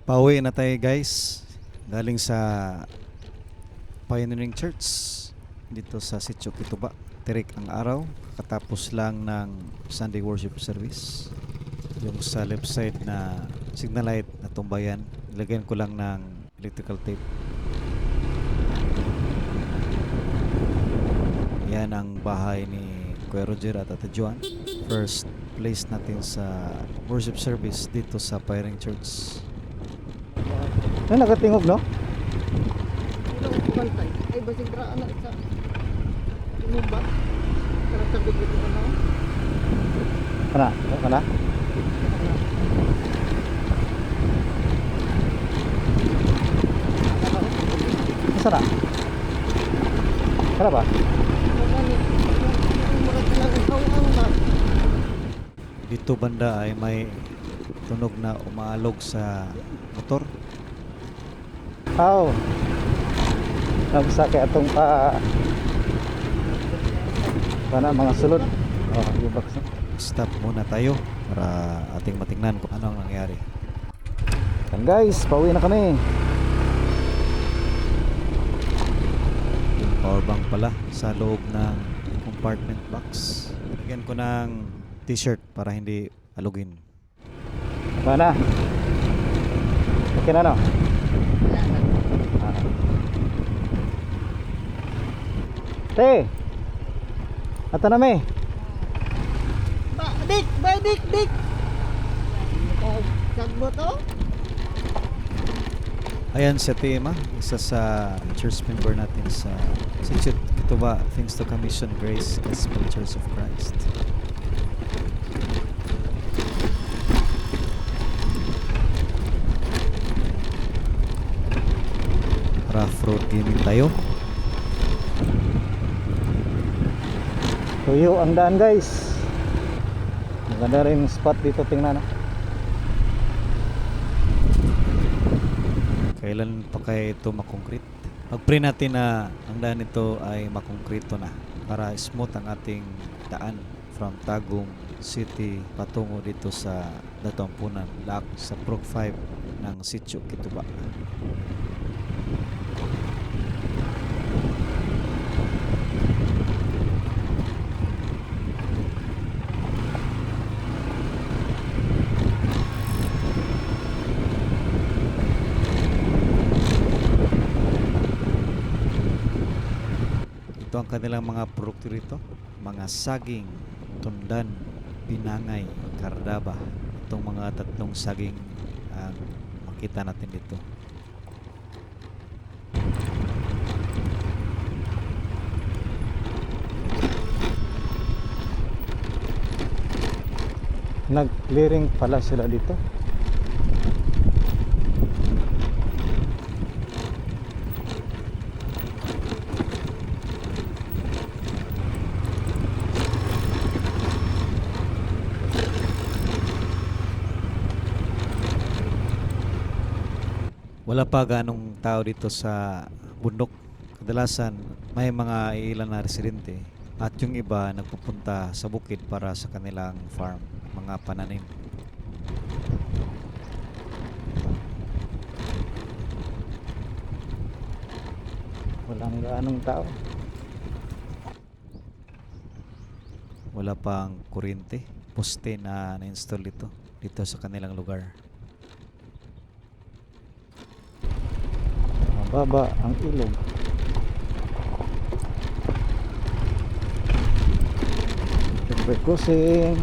Pauwi na tayo guys. Galing sa Pioneering Church dito sa Sitio Kituba. Tirik ang araw. Katapos lang ng Sunday worship service. Yung sa left side na signal light na tumbayan, ilagyan ko lang ng electrical tape. Yan ang bahay ni Kuya Roger at Ate Joan. First place natin sa worship service dito sa Pioneering Church. Ay, nakatingog, no? Bantay. Ay, basig ra anak sa tumumba. Para sa bigit ko na. Kana? Kana? Masara? Kana ba? Dito banda ay may tunog na umaalog sa motor. Aw. Nagsakay atong mga sulod. Oh, yung baksa. Stop muna tayo para ating matingnan kung ano ang nangyari. Yan guys, pauwi na kami. Yung power bank pala sa loob ng compartment box. Lagyan ko ng t-shirt para hindi alugin. Mana? Okay na, no? Te! Ata na me? Dik! Sagbo to? Ayan si Ate Emma, isa sa church member natin sa Sitio Kituba, thanks to Commission Grace Gospel Church of Christ. Rough road gaming tayo. Tuyo ang daan guys. Maganda rin yung spot dito, tingnan, no? Kailan pa kaya ito makongkrete? Mag-pray natin na ang daan ito ay makongkrito na para smooth ang ating daan from Tagum City patungo dito sa Datumpunan, Lac sa Prog 5 ng Sitio Kituba. Ito ang kanilang mga produkto rito, mga saging, tundan, pinangay, kardaba. Itong mga tatlong saging ang makita natin dito. Nag-clearing pala sila dito. Wala pa ganong tao dito sa bundok. Kadalasan may mga ilan na residente at yung iba nagpupunta sa bukid para sa kanilang farm, mga pananim. Walang ganong tao. Wala pang kuryente, poste na na-install dito sa kanilang lugar. Mababa ang ilog. Siyempre crossing.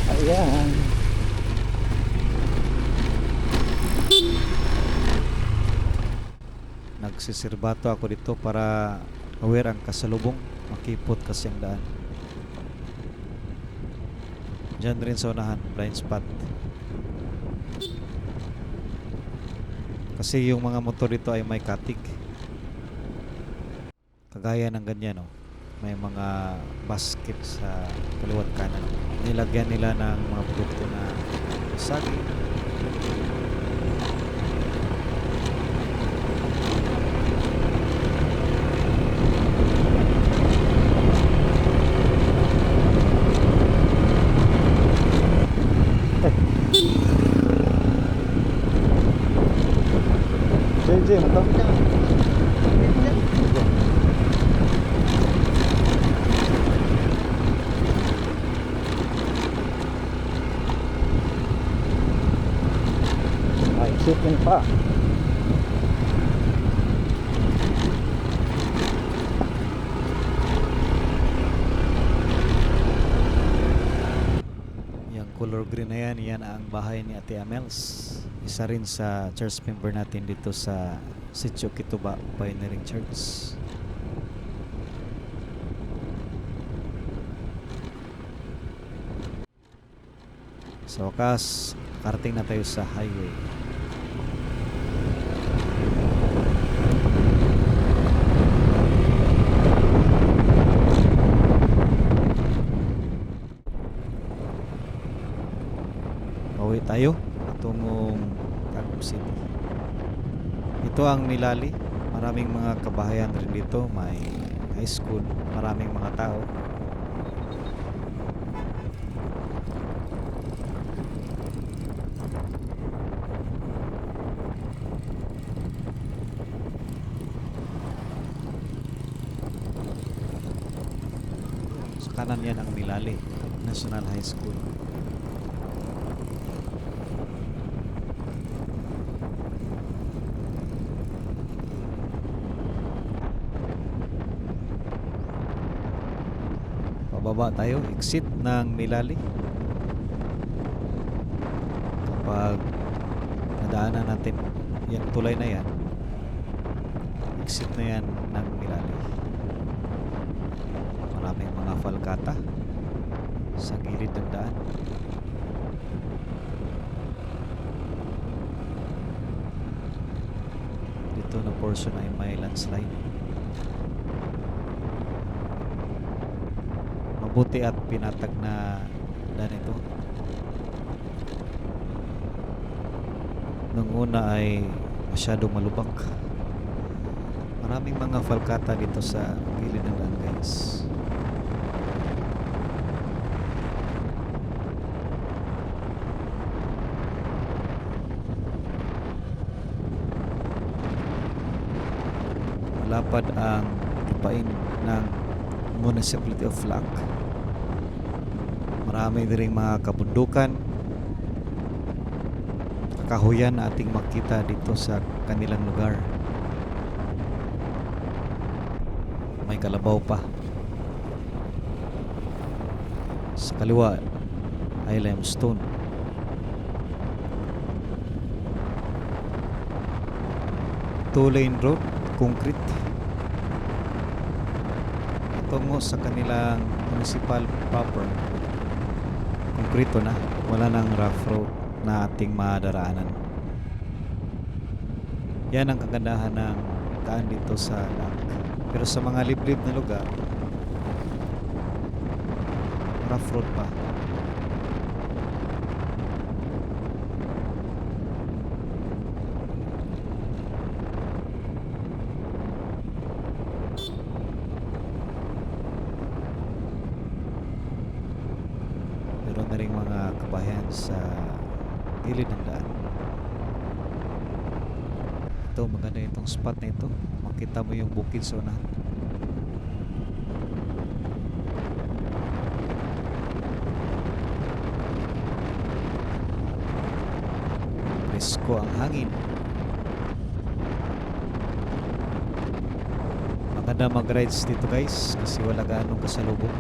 Ayan. Nagsisirbato ako dito para aware ang kasalubong, makipot kasi ang daan. Diyan rin sa unahan, blind spot. Kasi yung mga motor dito ay may katig. Kagaya ng ganyan, no? May mga basket sa kaliwat kanan. Nilagyan nila ng mga produkto na saging. Jim, ito. Ay, shipping pa. Yung color green na yan, yan ang bahay ni Ate Amels. Isa rin sa church member natin dito sa Sitio Kituba Pioneering Church. Sa wakas, karating na tayo sa highway. Pauwi tayo patungong Tagum City. Ito ang Nilali. Maraming mga kabahayan rin dito. May high school. Maraming mga tao. Sa kanan yan ang Nilali National High School. Pababa tayo, exit ng Nilali. Kapag nadaanan natin yung tulay na yan, exit na yan ng Nilali. Maraming mga falkata sa gilid ng daan. Dito na portion ay may landslide. Mabuti at pinatag na daan ito. Nung una ay masyadong malubak. Maraming mga falkata dito sa gilid ng daan, guys. Malapad ang lupain ng Municipality of Lac. Marami din mga kabundukan, kahuyan na ating makita dito sa kanilang lugar. May kalabaw pa. Sa kaliwa ay limestone. Two-lane road, concrete. Tungo sa kanilang municipal proper. Konkrito na, wala nang rough road na ating madaraanan. Yan ang kagandahan ng daan dito sa Lac. Pero sa mga liblib na lugar, rough road pa. Meron na rin mga kabayan sa gilid ng daan. Ito, maganda itong spot na ito. Makita mo yung bukid sa unahan. Presko ang hangin. Maganda mag-rides dito, guys, kasi wala gaanong kasalubong.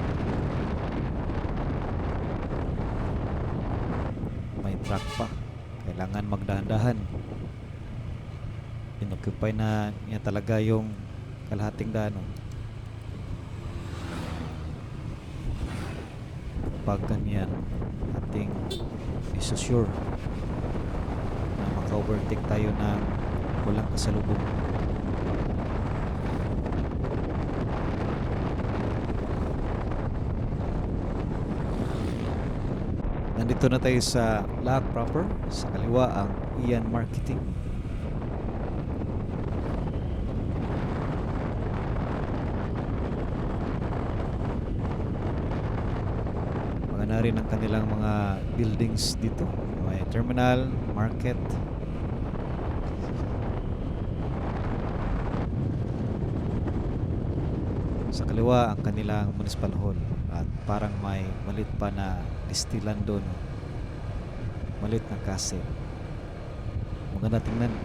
May truck pa. Kailangan magdahan-dahan. Inoccupy na niya talaga yung kalahating daan. Kapag ganyan, ating isusure na maka-overtake tayo ng walang kasalubong. Nandito na tayo sa Lac proper. Sa kaliwa ang Ian Marketing. Na rin ang kanilang mga buildings dito. May terminal, market. Sa kaliwa ang kanilang municipal hall at parang may malit pa na listilan doon. Malit na castle. Maganda tingnan.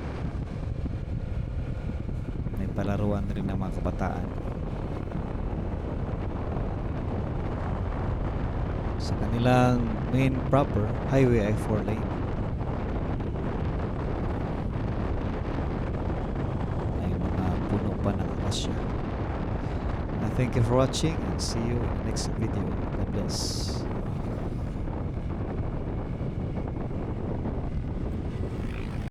May palaruan rin ng mga kabataan. Sa kanilang main proper highway ay 4 lane. May mga puno pa ng akasya. Thank you for watching and see you in the next video. God bless.